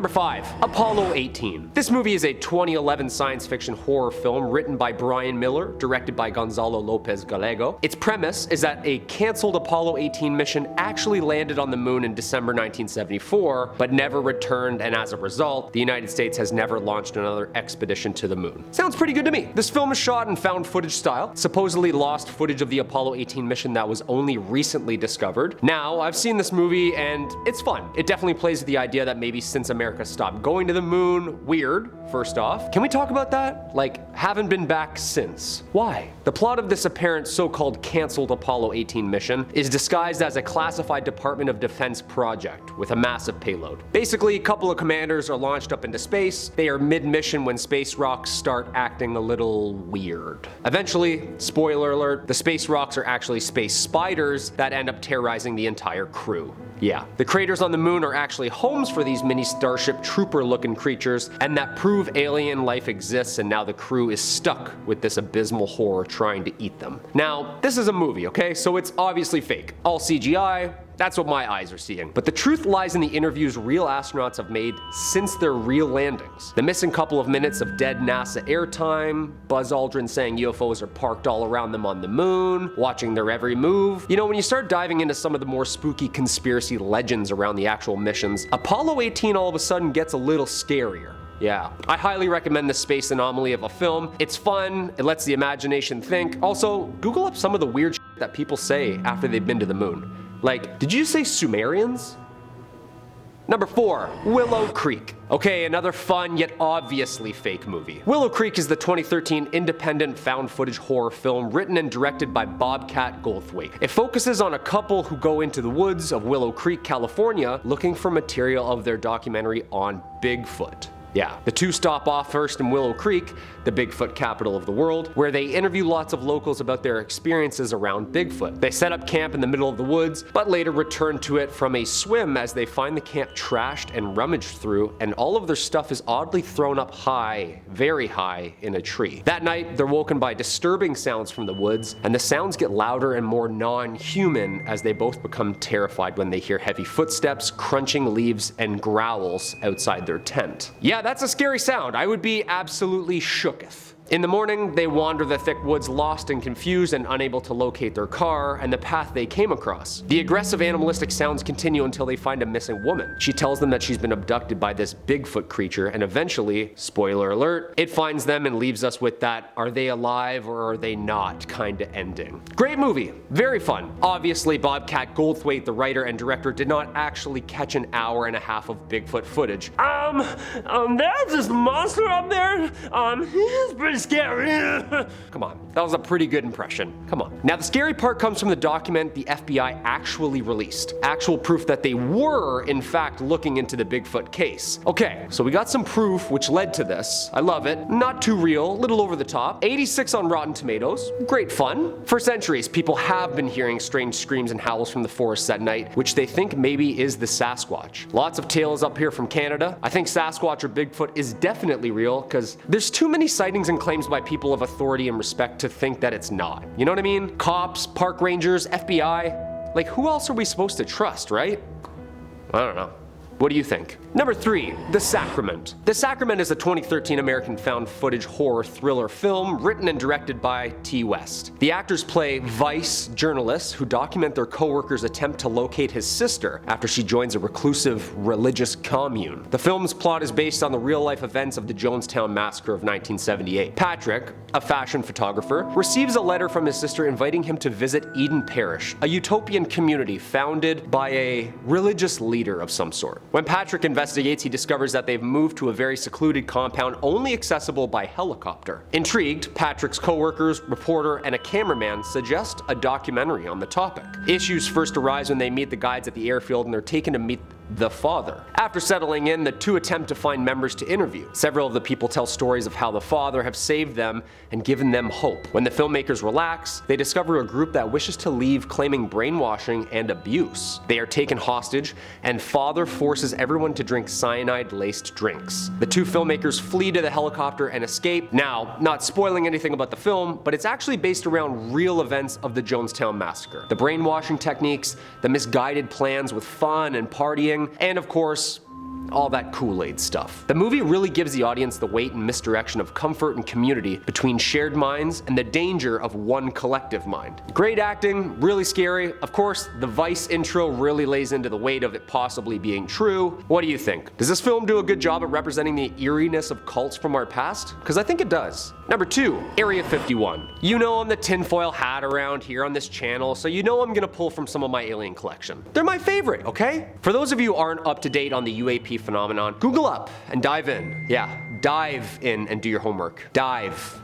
Number 5. Apollo 18. This movie is a 2011 science fiction horror film written by Brian Miller, directed by Gonzalo Lopez Gallego. Its premise is that a cancelled Apollo 18 mission actually landed on the moon in December 1974, but never returned, and as a result, the United States has never launched another expedition to the moon. Sounds pretty good to me. This film is shot in found footage style, supposedly lost footage of the Apollo 18 mission that was only recently discovered. Now, I've seen this movie and it's fun. It definitely plays with the idea that maybe since America stopped going to the moon, weird, first off. Can we talk about that? Like, haven't been back since. Why? The plot of this apparent so-called cancelled Apollo 18 mission is disguised as a classified Department of Defense project with a massive payload. Basically, a couple of commanders are launched up into space. They are mid-mission when space rocks start acting a little weird. Eventually, spoiler alert, the space rocks are actually space spiders that end up terrorizing the entire crew. Yeah, the craters on the moon are actually homes for these mini Starship Trooper-looking creatures, and that prove alien life exists, and now the crew is stuck with this abysmal horror trying to eat them. Now, this is a movie, okay? So it's obviously fake. All CGI, that's what my eyes are seeing. But the truth lies in the interviews real astronauts have made since their real landings. The missing couple of minutes of dead NASA airtime, Buzz Aldrin saying UFOs are parked all around them on the moon, watching their every move. You know, when you start diving into some of the more spooky conspiracy legends around the actual missions, Apollo 18 all of a sudden gets a little scarier. Yeah, I highly recommend this space anomaly of a film. It's fun, it lets the imagination think. Also, Google up some of the weird shit that people say after they've been to the moon. Like, did you say Sumerians? Number 4, Willow Creek. Okay, another fun yet obviously fake movie. Willow Creek is the 2013 independent found footage horror film written and directed by Bobcat Goldthwait. It focuses on a couple who go into the woods of Willow Creek, California, looking for material of their documentary on Bigfoot. Yeah, the two stop off first in Willow Creek, the Bigfoot capital of the world, where they interview lots of locals about their experiences around Bigfoot. They set up camp in the middle of the woods, but later return to it from a swim as they find the camp trashed and rummaged through, and all of their stuff is oddly thrown up high, very high, in a tree. That night, they're woken by disturbing sounds from the woods, and the sounds get louder and more non-human as they both become terrified when they hear heavy footsteps, crunching leaves, and growls outside their tent. Yeah, that's a scary sound. I would be absolutely shooketh. In the morning, they wander the thick woods lost and confused and unable to locate their car and the path they came across. The aggressive animalistic sounds continue until they find a missing woman. She tells them that she's been abducted by this Bigfoot creature, and eventually, spoiler alert, it finds them and leaves us with that are they alive or are they not kinda ending. Great movie, very fun. Obviously, Bobcat Goldthwait, the writer and director, did not actually catch an hour and a half of Bigfoot footage. There's this monster up there, he's pretty scary. Come on, that was a pretty good impression. Come on. Now the scary part comes from the document the FBI actually released. Actual proof that they were, in fact, looking into the Bigfoot case. Okay, so we got some proof which led to this. I love it. Not too real, a little over the top. 86 on Rotten Tomatoes. Great fun. For centuries, people have been hearing strange screams and howls from the forests at night, which they think maybe is the Sasquatch. Lots of tales up here from Canada. I think Sasquatch or Bigfoot is definitely real, because there's too many sightings and claims by people of authority and respect to think that it's not. You know what I mean? Cops, park rangers, FBI. Like, who else are we supposed to trust, right? I don't know. What do you think? Number 3, The Sacrament. The Sacrament is a 2013 American found footage horror thriller film written and directed by T. West. The actors play Vice journalists who document their co-worker's attempt to locate his sister after she joins a reclusive religious commune. The film's plot is based on the real-life events of the Jonestown Massacre of 1978. Patrick, a fashion photographer, receives a letter from his sister inviting him to visit Eden Parish, a utopian community founded by a religious leader of some sort. When Patrick investigates, he discovers that they've moved to a very secluded compound only accessible by helicopter. Intrigued, Patrick's co-workers, reporter, and a cameraman suggest a documentary on the topic. Issues first arise when they meet the guides at the airfield and they're taken to meet the father. After settling in, the two attempt to find members to interview. Several of the people tell stories of how the father have saved them and given them hope. When the filmmakers relax, they discover a group that wishes to leave claiming brainwashing and abuse. They are taken hostage, and father forces everyone to drink cyanide-laced drinks. The two filmmakers flee to the helicopter and escape. Now, not spoiling anything about the film, but it's actually based around real events of the Jonestown Massacre. The brainwashing techniques, the misguided plans with fun and partying, and of course, all that Kool-Aid stuff. The movie really gives the audience the weight and misdirection of comfort and community between shared minds and the danger of one collective mind. Great acting, really scary. Of course, the Vice intro really lays into the weight of it possibly being true. What do you think? Does this film do a good job at representing the eeriness of cults from our past? Because I think it does. Number 2, Area 51. You know I'm the tinfoil hat around here on this channel, so you know I'm gonna pull from some of my alien collection. They're my favorite, okay? For those of you who aren't up to date on the UAP phenomenon, Google up and dive in. Yeah, dive in and do your homework. Dive.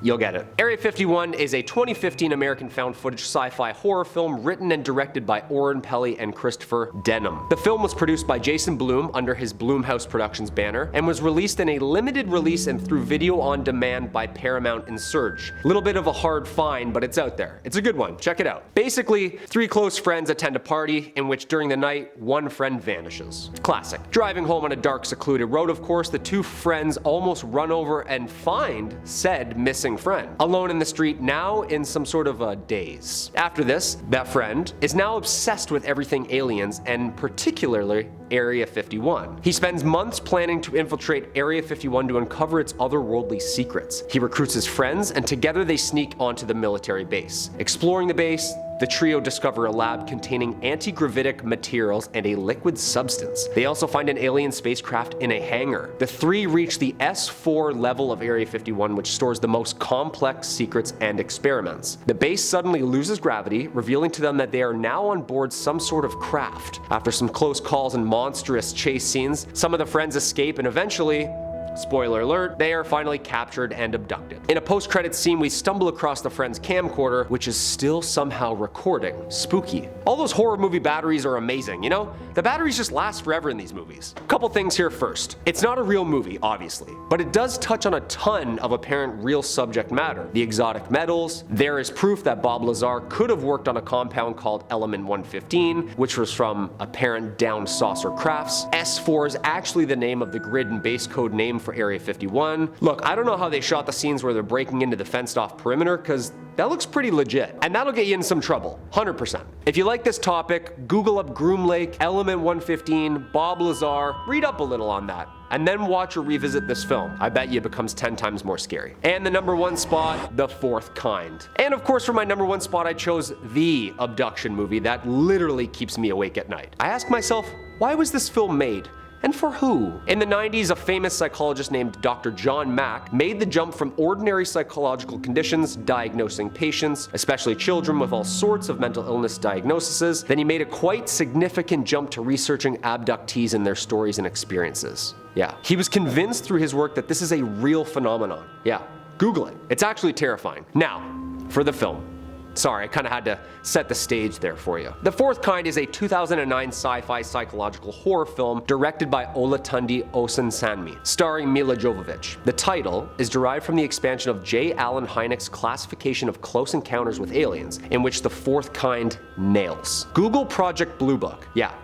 You'll get it. Area 51 is a 2015 American found footage sci-fi horror film written and directed by Oren Peli and Christopher Denham. The film was produced by Jason Blum under his Blumhouse Productions banner and was released in a limited release and through video on demand by Paramount and Surge. Little bit of a hard find, but it's out there. It's a good one. Check it out. Basically, 3 close friends attend a party in which during the night, one friend vanishes. Classic. Driving home on a dark, secluded road, of course, the 2 friends almost run over and find said missing friend, alone in the street, now in some sort of a daze. After this, that friend is now obsessed with everything aliens and particularly Area 51. He spends months planning to infiltrate Area 51 to uncover its otherworldly secrets. He recruits his friends and together they sneak onto the military base. Exploring the base, the trio discover a lab containing anti-gravitic materials and a liquid substance. They also find an alien spacecraft in a hangar. The 3 reach the S4 level of Area 51, which stores the most complex secrets and experiments. The base suddenly loses gravity, revealing to them that they are now on board some sort of craft. After some close calls and monstrous chase scenes, some of the friends escape and eventually, spoiler alert, they are finally captured and abducted. In a post-credits scene, we stumble across the friend's camcorder, which is still somehow recording. Spooky. All those horror movie batteries are amazing, you know? The batteries just last forever in these movies. Couple things here first. It's not a real movie, obviously, but it does touch on a ton of apparent real subject matter. The exotic metals. There is proof that Bob Lazar could have worked on a compound called Element 115, which was from apparent down saucer crafts. S4 is actually the name of the grid and base code name for Area 51. Look, I don't know how they shot the scenes where they're breaking into the fenced off perimeter, because that looks pretty legit. And that'll get you in some trouble, 100%. If you like this topic, Google up Groom Lake, Element 115, Bob Lazar, read up a little on that, and then watch or revisit this film. I bet you it becomes 10 times more scary. And the number 1 spot, The Fourth Kind. And of course for my number 1 spot, I chose the abduction movie that literally keeps me awake at night. I ask myself, why was this film made? And for who? In the 90s, a famous psychologist named Dr. John Mack made the jump from ordinary psychological conditions, diagnosing patients, especially children with all sorts of mental illness diagnoses. Then he made a quite significant jump to researching abductees and their stories and experiences. Yeah, he was convinced through his work that this is a real phenomenon. Yeah, Google it. It's actually terrifying. Now, for the film. Sorry, I kind of had to set the stage there for you. The Fourth Kind is a 2009 sci-fi psychological horror film directed by Olatunde Osunsanmi, starring Mila Jovovich. The title is derived from the expansion of J. Allen Hynek's classification of close encounters with aliens, in which the Fourth Kind nails. Google Project Blue Book. Yeah.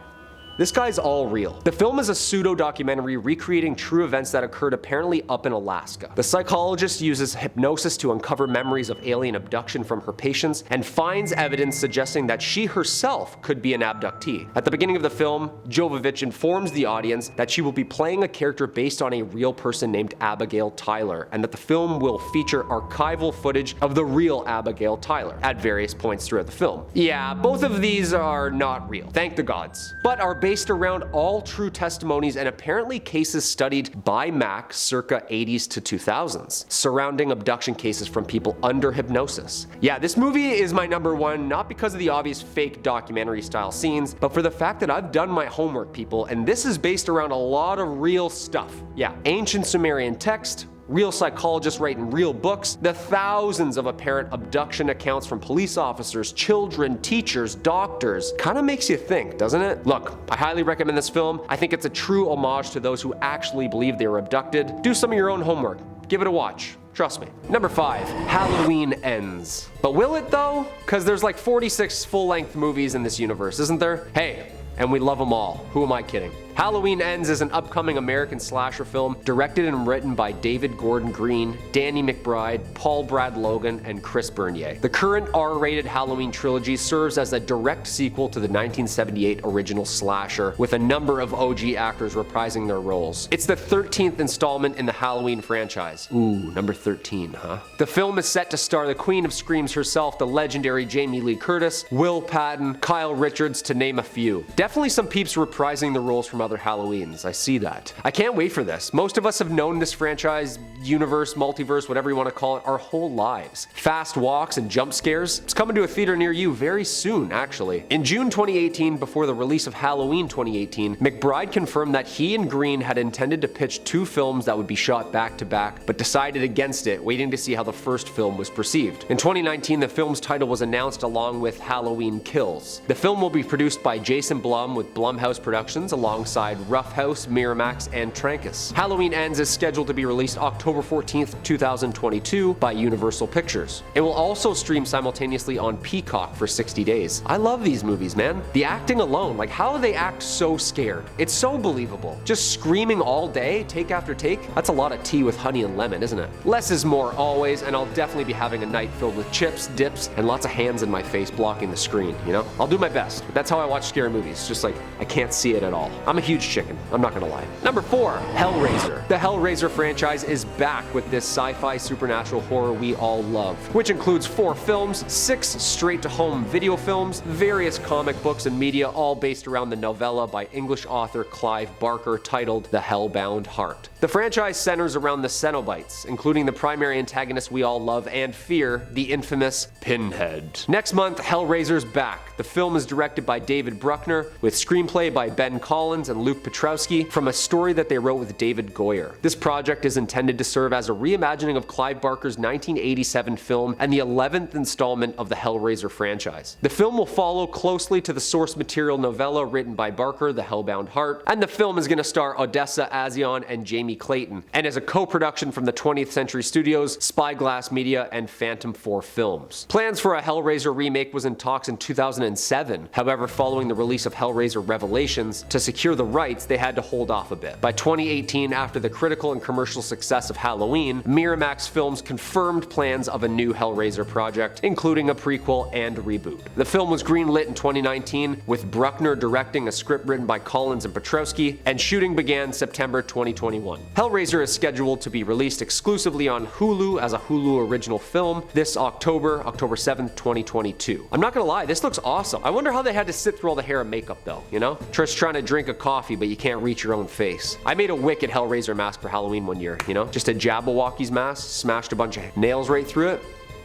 This guy's all real. The film is a pseudo-documentary recreating true events that occurred apparently up in Alaska. The psychologist uses hypnosis to uncover memories of alien abduction from her patients and finds evidence suggesting that she herself could be an abductee. At the beginning of the film, Jovovich informs the audience that she will be playing a character based on a real person named Abigail Tyler, and that the film will feature archival footage of the real Abigail Tyler at various points throughout the film. Yeah, both of these are not real, thank the gods, but are based around all true testimonies and apparently cases studied by Mack circa 80s to 2000s, surrounding abduction cases from people under hypnosis. Yeah, this movie is my number 1, not because of the obvious fake documentary style scenes, but for the fact that I've done my homework, people, and this is based around a lot of real stuff. Yeah, ancient Sumerian text, real psychologists writing real books, the thousands of apparent abduction accounts from police officers, children, teachers, doctors. Kinda makes you think, doesn't it? Look, I highly recommend this film. I think it's a true homage to those who actually believe they were abducted. Do some of your own homework. Give it a watch. Trust me. Number 5, Halloween Ends. But will it though? Cause there's like 46 full-length movies in this universe, isn't there? Hey, and we love them all. Who am I kidding? Halloween Ends is an upcoming American slasher film directed and written by David Gordon Green, Danny McBride, Paul Brad Logan, and Chris Bernier. The current R-rated Halloween trilogy serves as a direct sequel to the 1978 original slasher, with a number of OG actors reprising their roles. It's the 13th installment in the Halloween franchise. Ooh, number 13, huh? The film is set to star the Queen of Screams herself, the legendary Jamie Lee Curtis, Will Patton, Kyle Richards, to name a few. Definitely some peeps reprising the roles from other Halloweens. I see that. I can't wait for this. Most of us have known this franchise, universe, multiverse, whatever you want to call it, our whole lives. Fast walks and jump scares. It's coming to a theater near you very soon, actually. In June 2018, before the release of Halloween 2018, McBride confirmed that he and Green had intended to pitch two films that would be shot back to back, but decided against it, waiting to see how the first film was perceived. In 2019, the film's title was announced along with Halloween Kills. The film will be produced by Jason Blum with Blumhouse Productions alongside Rough House, Miramax, and Trancas. Halloween Ends is scheduled to be released October 14th, 2022 by Universal Pictures. It will also stream simultaneously on Peacock for 60 days. I love these movies, man. The acting alone, like how they act so scared. It's so believable. Just screaming all day, take after take. That's a lot of tea with honey and lemon, isn't it? Less is more always, and I'll definitely be having a night filled with chips, dips, and lots of hands in my face blocking the screen, you know? I'll do my best. That's how I watch scary movies. Just like, I can't see it at all. I'm a huge chicken. I'm not gonna lie. Number 4, Hellraiser. The Hellraiser franchise is back with this sci-fi supernatural horror we all love, which includes 4 films, 6 straight-to-home video films, various comic books and media, all based around the novella by English author Clive Barker titled The Hellbound Heart. The franchise centers around the Cenobites, including the primary antagonist we all love and fear, the infamous Pinhead. Next month, Hellraiser's back. The film is directed by David Bruckner, with screenplay by Ben Collins and Luke Petrowski from a story that they wrote with David Goyer. This project is intended to serve as a reimagining of Clive Barker's 1987 film and the 11th installment of the Hellraiser franchise. The film will follow closely to the source material novella written by Barker, The Hellbound Heart, and the film is going to star Odessa Azion and Jamie Clayton, and is a co-production from the 20th Century Studios, Spyglass Media, and Phantom 4 Films. Plans for a Hellraiser remake was in talks in 2007. However, following the release of Hellraiser Revelations, to secure the rights, they had to hold off a bit. By 2018, after the critical and commercial success of Halloween, Miramax Films confirmed plans of a new Hellraiser project, including a prequel and reboot. The film was greenlit in 2019, with Bruckner directing a script written by Collins and Petrowski, and shooting began September 2021. Hellraiser is scheduled to be released exclusively on Hulu as a Hulu original film this October 7th, 2022. I'm not gonna lie, this looks awesome. I wonder how they had to sit through all the hair and makeup though, you know? Just trying to drink a coffee, but you can't reach your own face. I made a wicked Hellraiser mask for Halloween one year, you know? Just a Jabberwocky's mask, smashed a bunch of nails right through it.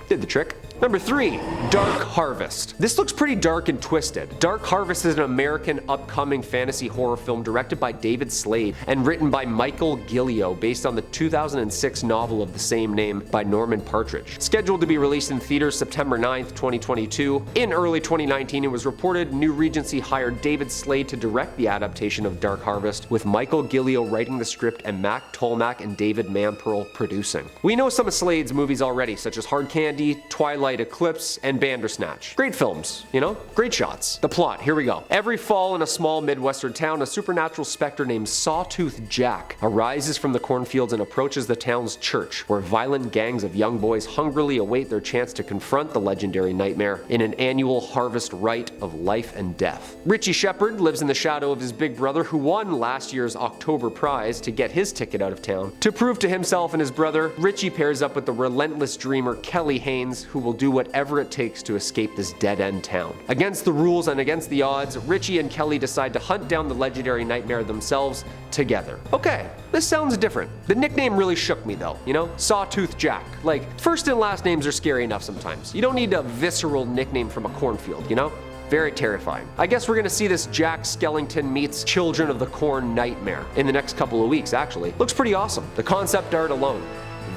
Did the trick. Number 3, Dark Harvest. This looks pretty dark and twisted. Dark Harvest is an American upcoming fantasy horror film directed by David Slade and written by Michael Gillio based on the 2006 novel of the same name by Norman Partridge. Scheduled to be released in theaters September 9th, 2022. In early 2019, it was reported New Regency hired David Slade to direct the adaptation of Dark Harvest, with Michael Gillio writing the script and Mac Tolmack and David Mamperl producing. We know some of Slade's movies already, such as Hard Candy, Twilight Eclipse, and Bandersnatch. Great films, you know? Great shots. The plot, here we go. Every fall in a small Midwestern town, a supernatural specter named Sawtooth Jack arises from the cornfields and approaches the town's church, where violent gangs of young boys hungrily await their chance to confront the legendary nightmare in an annual harvest rite of life and death. Richie Shepard lives in the shadow of his big brother, who won last year's October prize to get his ticket out of town. To prove to himself and his brother, Richie pairs up with the relentless dreamer Kelly Haynes, who will do whatever it takes to escape this dead-end town. Against the rules and against the odds, Richie and Kelly decide to hunt down the legendary nightmare themselves together. Okay, this sounds different. The nickname really shook me though, you know? Sawtooth Jack. Like, first and last names are scary enough sometimes. You don't need a visceral nickname from a cornfield, you know? Very terrifying. I guess we're gonna see this Jack Skellington meets Children of the Corn nightmare in the next couple of weeks, actually. Looks pretty awesome. The concept art alone,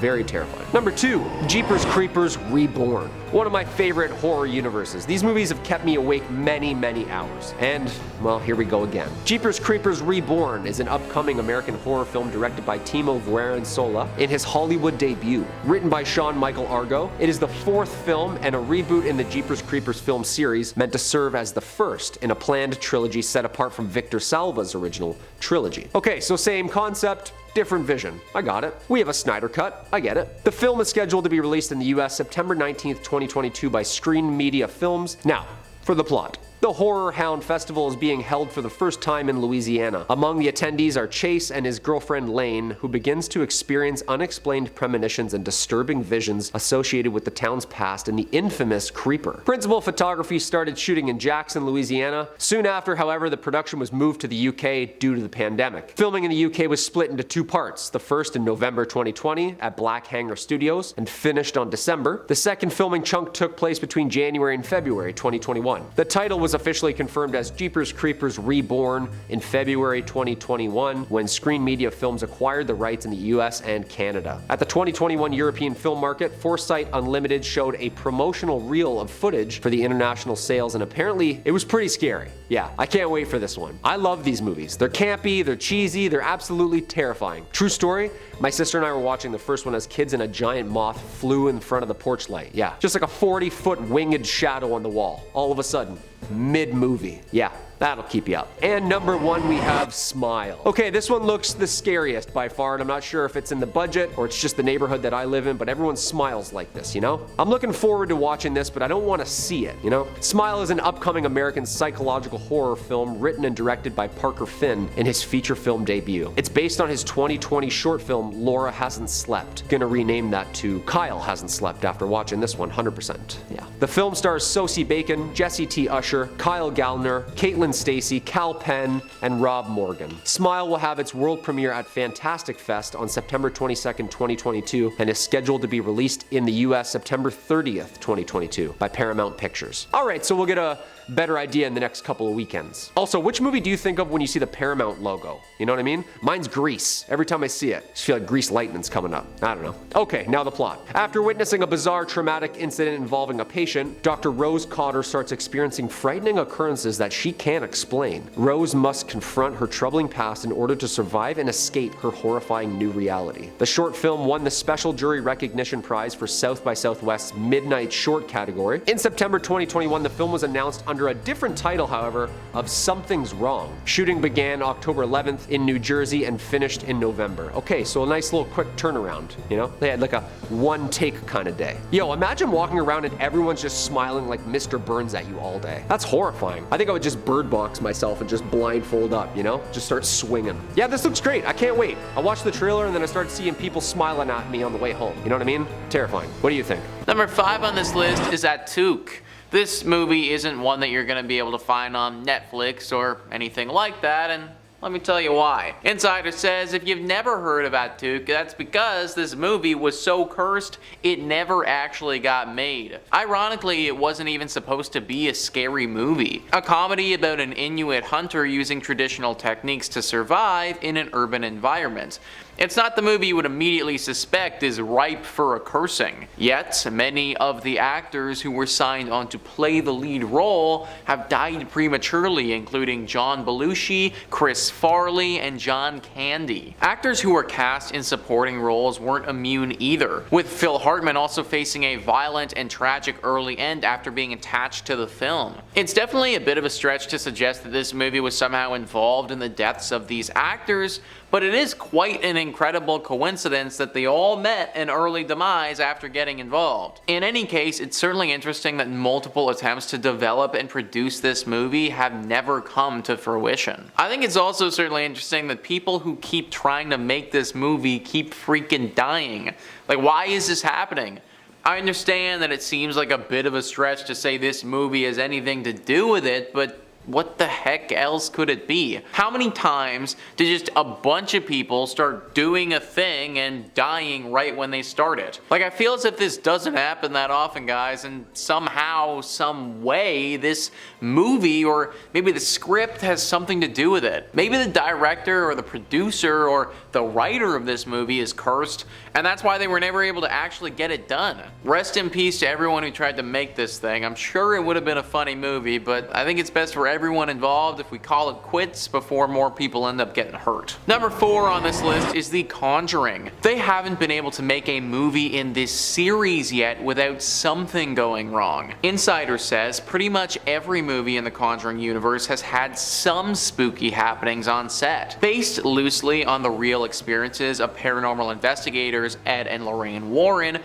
very terrifying. Number 2, Jeepers Creepers Reborn. One of my favorite horror universes. These movies have kept me awake many, many hours. And, well, here we go again. Jeepers Creepers Reborn is an upcoming American horror film directed by Timo Vuorensola in his Hollywood debut. Written by Sean Michael Argo, it is the 4th film and a reboot in the Jeepers Creepers film series meant to serve as the first in a planned trilogy set apart from Victor Salva's original trilogy. Okay, so same concept, different vision. I got it. We have a Snyder Cut. I get it. The film is scheduled to be released in the US September 19th, 2022 by Screen Media Films. Now, for the plot. The Horror Hound Festival is being held for the first time in Louisiana. Among the attendees are Chase and his girlfriend Lane, who begins to experience unexplained premonitions and disturbing visions associated with the town's past and the infamous Creeper. Principal photography started shooting in Jackson, Louisiana. Soon after, however, the production was moved to the UK due to the pandemic. Filming in the UK was split into 2 parts, the first in November 2020 at Black Hanger Studios and finished on December. The second filming chunk took place between January and February 2021. The title was officially confirmed as Jeepers Creepers Reborn in February 2021 when Screen Media Films acquired the rights in the US and Canada. At the 2021 European film market, Foresight Unlimited showed a promotional reel of footage for the international sales, and apparently it was pretty scary. Yeah, I can't wait for this one. I love these movies. They're campy, they're cheesy, they're absolutely terrifying. True story, my sister and I were watching the first one as kids and a giant moth flew in front of the porch light. Yeah, just like a 40-foot winged shadow on the wall. All of a sudden, mid-movie. Yeah, that'll keep you up. And number 1, we have Smile. Okay, this one looks the scariest by far, and I'm not sure if it's in the budget or it's just the neighborhood that I live in, but everyone smiles like this, you know? I'm looking forward to watching this, but I don't want to see it, you know? Smile is an upcoming American psychological horror film written and directed by Parker Finn in his feature film debut. It's based on his 2020 short film, Laura Hasn't Slept. Gonna rename that to Kyle Hasn't Slept after watching this one, 100%. Yeah. The film stars Sosie Bacon, Jesse T. Usher, Kyle Gallner, Caitlin Stacy, Cal Penn, and Rob Morgan. Smile will have its world premiere at Fantastic Fest on September 22nd, 2022, and is scheduled to be released in the US September 30th, 2022 by Paramount Pictures. Alright, so we'll get a better idea in the next couple of weekends. Also, which movie do you think of when you see the Paramount logo? You know what I mean? Mine's Grease. Every time I see it, I just feel like Grease Lightning's coming up. I don't know. Okay, now the plot. After witnessing a bizarre traumatic incident involving a patient, Dr. Rose Cotter starts experiencing frightening occurrences that she can't explain. Rose must confront her troubling past in order to survive and escape her horrifying new reality. The short film won the Special Jury Recognition Prize for South by Southwest's Midnight Short category. In September 2021, the film was announced under a different title, however, of Something's Wrong. Shooting began October 11th in New Jersey and finished in November. Okay, so a nice little quick turnaround, you know? They had like a one-take kind of day. Yo, imagine walking around and everyone's just smiling like Mr. Burns at you all day. That's horrifying. I think I would just bird box myself and just blindfold up, you know? Just start swinging. Yeah, this looks great. I can't wait. I watched the trailer and then I started seeing people smiling at me on the way home. You know what I mean? Terrifying. What do you think? Number 5 on this list is Atuk. This movie isn't one that you're going to be able to find on Netflix or anything like that, and let me tell you why. Insider says if you've never heard of Atuk, that's because this movie was so cursed, it never actually got made. Ironically, it wasn't even supposed to be a scary movie. A comedy about an Inuit hunter using traditional techniques to survive in an urban environment. It's not the movie you would immediately suspect is ripe for a cursing. Yet, many of the actors who were signed on to play the lead role have died prematurely, including John Belushi, Chris Farley, and John Candy. Actors who were cast in supporting roles weren't immune either, with Phil Hartman also facing a violent and tragic early end after being attached to the film. It's definitely a bit of a stretch to suggest that this movie was somehow involved in the deaths of these actors, but it is quite an incredible coincidence that they all met an early demise after getting involved. In any case, it's certainly interesting that multiple attempts to develop and produce this movie have never come to fruition. I think it's also certainly interesting that people who keep trying to make this movie keep freaking dying. Like, why is this happening? I understand that it seems like a bit of a stretch to say this movie has anything to do with it, but what the heck else could it be? How many times did just a bunch of people start doing a thing and dying right when they start it? Like, I feel as if this doesn't happen that often, guys, and somehow, some way, this movie or maybe the script has something to do with it. Maybe the director or the producer or the writer of this movie is cursed, and that's why they were never able to actually get it done. Rest in peace to everyone who tried to make this thing. I'm sure it would have been a funny movie, but I think it's best for everyone involved if we call it quits before more people end up getting hurt. Number 4 on this list is The Conjuring. They haven't been able to make a movie in this series yet without something going wrong. Insider says pretty much every movie in the Conjuring universe has had some spooky happenings on set. Based loosely on the real experiences of paranormal investigators Ed and Lorraine Warren,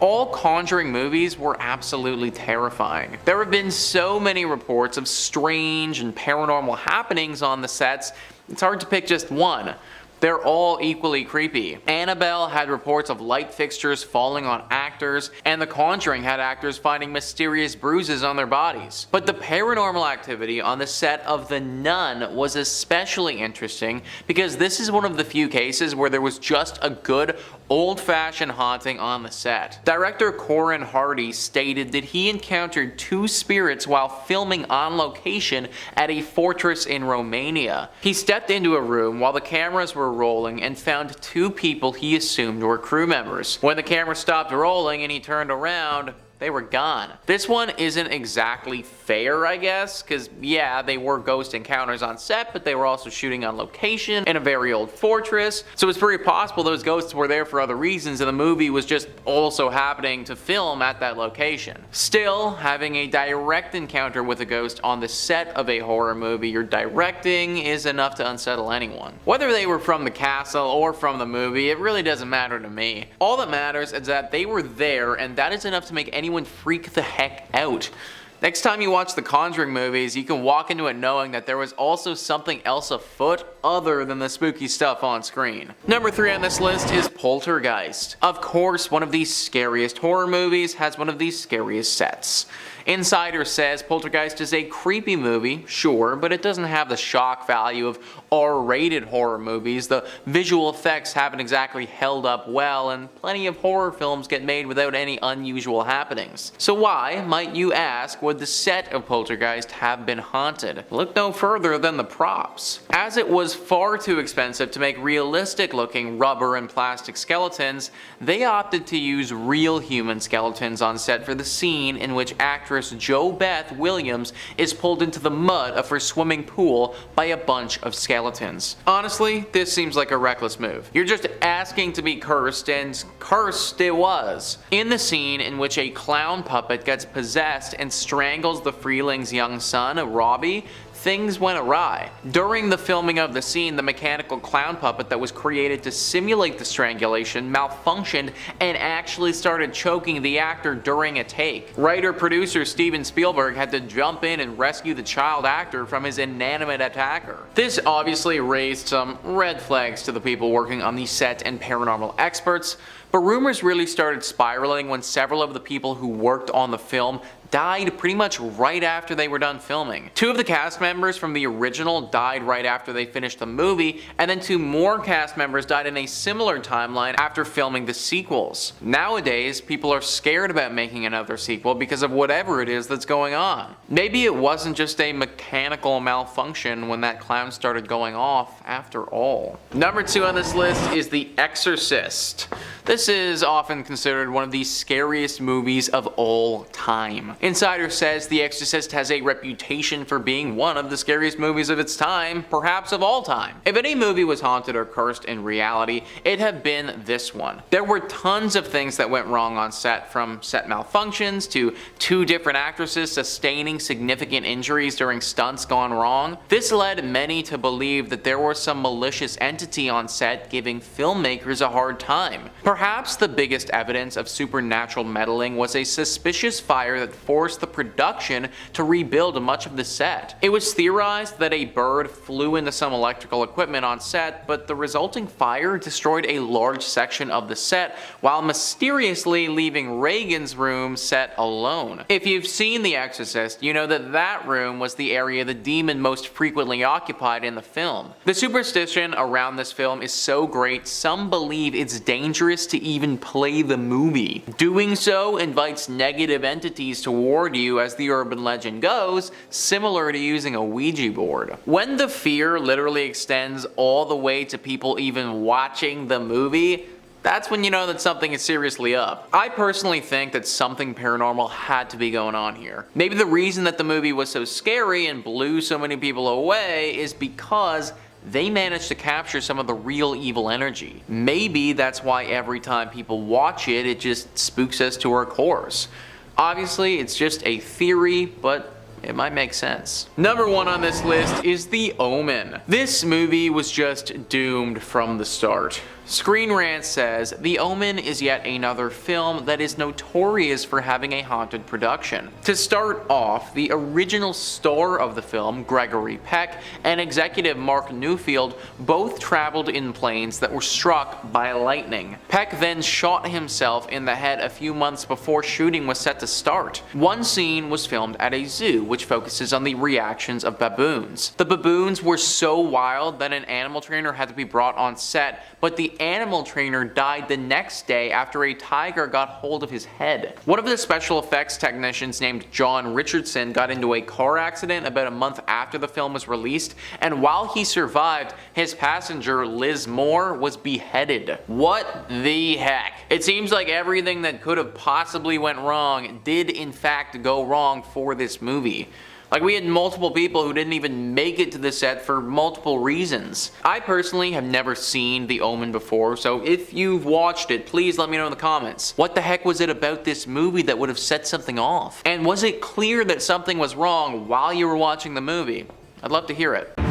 all Conjuring movies were absolutely terrifying. There have been so many reports of strange and paranormal happenings on the sets, it's hard to pick just one. They're all equally creepy. Annabelle had reports of light fixtures falling on actors, and The Conjuring had actors finding mysterious bruises on their bodies. But the paranormal activity on the set of The Nun was especially interesting because this is one of the few cases where there was just a good old-fashioned haunting on the set. Director Corin Hardy stated that he encountered 2 spirits while filming on location at a fortress in Romania. He stepped into a room while the cameras were rolling and found 2 people he assumed were crew members. When the camera stopped rolling and he turned around, they were gone. This one isn't exactly fair, I guess, because yeah, they were ghost encounters on set, but they were also shooting on location in a very old fortress, so it's very possible those ghosts were there for other reasons and the movie was just also happening to film at that location. Still, having a direct encounter with a ghost on the set of a horror movie you're directing is enough to unsettle anyone. Whether they were from the castle or from the movie, it really doesn't matter to me. All that matters is that they were there, and that is enough to make anyone freak the heck out. Next time you watch the Conjuring movies, you can walk into it knowing that there was also something else afoot other than the spooky stuff on screen. Number 3 on this list is Poltergeist. Of course, one of the scariest horror movies has one of the scariest sets. Insider says Poltergeist is a creepy movie, sure, but it doesn't have the shock value of R-rated horror movies. The visual effects haven't exactly held up well, and plenty of horror films get made without any unusual happenings. So why, might you ask, would the set of Poltergeist have been haunted? Look no further than the props. As it was far too expensive to make realistic looking rubber and plastic skeletons, they opted to use real human skeletons on set for the scene in which actress Jo Beth Williams is pulled into the mud of her swimming pool by a bunch of skeletons. Honestly, this seems like a reckless move. You're just asking to be cursed, and cursed it was. In the scene in which a clown puppet gets possessed and strangles the Freeling's young son, Robbie, things went awry. During the filming of the scene, the mechanical clown puppet that was created to simulate the strangulation malfunctioned and actually started choking the actor during a take. Writer-producer Steven Spielberg had to jump in and rescue the child actor from his inanimate attacker. This obviously raised some red flags to the people working on the set and paranormal experts, but rumors really started spiraling when several of the people who worked on the film died pretty much right after they were done filming. 2 of the cast members from the original died right after they finished the movie, and then 2 more cast members died in a similar timeline after filming the sequels. Nowadays, people are scared about making another sequel because of whatever it is that's going on. Maybe it wasn't just a mechanical malfunction when that clown started going off after all. Number 2 on this list is The Exorcist. This is often considered one of the scariest movies of all time. Insider says The Exorcist has a reputation for being one of the scariest movies of its time, perhaps of all time. If any movie was haunted or cursed in reality, it'd have been this one. There were tons of things that went wrong on set, from set malfunctions to 2 different actresses sustaining significant injuries during stunts gone wrong. This led many to believe that there was some malicious entity on set giving filmmakers a hard time. Perhaps the biggest evidence of supernatural meddling was a suspicious fire that forced the production to rebuild much of the set. It was theorized that a bird flew into some electrical equipment on set, but the resulting fire destroyed a large section of the set while mysteriously leaving Reagan's room set alone. If you've seen The Exorcist, you know that that room was the area the demon most frequently occupied in the film. The superstition around this film is so great, some believe it's dangerous to even play the movie. Doing so invites negative entities toward you, as the urban legend goes, similar to using a Ouija board. When the fear literally extends all the way to people even watching the movie, that's when you know that something is seriously up. I personally think that something paranormal had to be going on here. Maybe the reason that the movie was so scary and blew so many people away is because they managed to capture some of the real evil energy. Maybe that's why every time people watch it, it just spooks us to our cores. Obviously, it's just a theory, but it might make sense. Number 1 on this list is The Omen. This movie was just doomed from the start. Screen Rant says, The Omen is yet another film that is notorious for having a haunted production. To start off, the original star of the film, Gregory Peck, and executive Mark Newfield both traveled in planes that were struck by lightning. Peck then shot himself in the head a few months before shooting was set to start. One scene was filmed at a zoo, which focuses on the reactions of baboons. The baboons were so wild that an animal trainer had to be brought on set, but the animal trainer died the next day after a tiger got hold of his head. One of the special effects technicians named John Richardson got into a car accident about a month after the film was released, and while he survived, his passenger Liz Moore was beheaded. What the heck? It seems like everything that could have possibly went wrong did in fact go wrong for this movie. Like, we had multiple people who didn't even make it to the set for multiple reasons. I personally have never seen The Omen before, so if you've watched it, please let me know in the comments. What the heck was it about this movie that would have set something off? And was it clear that something was wrong while you were watching the movie? I'd love to hear it.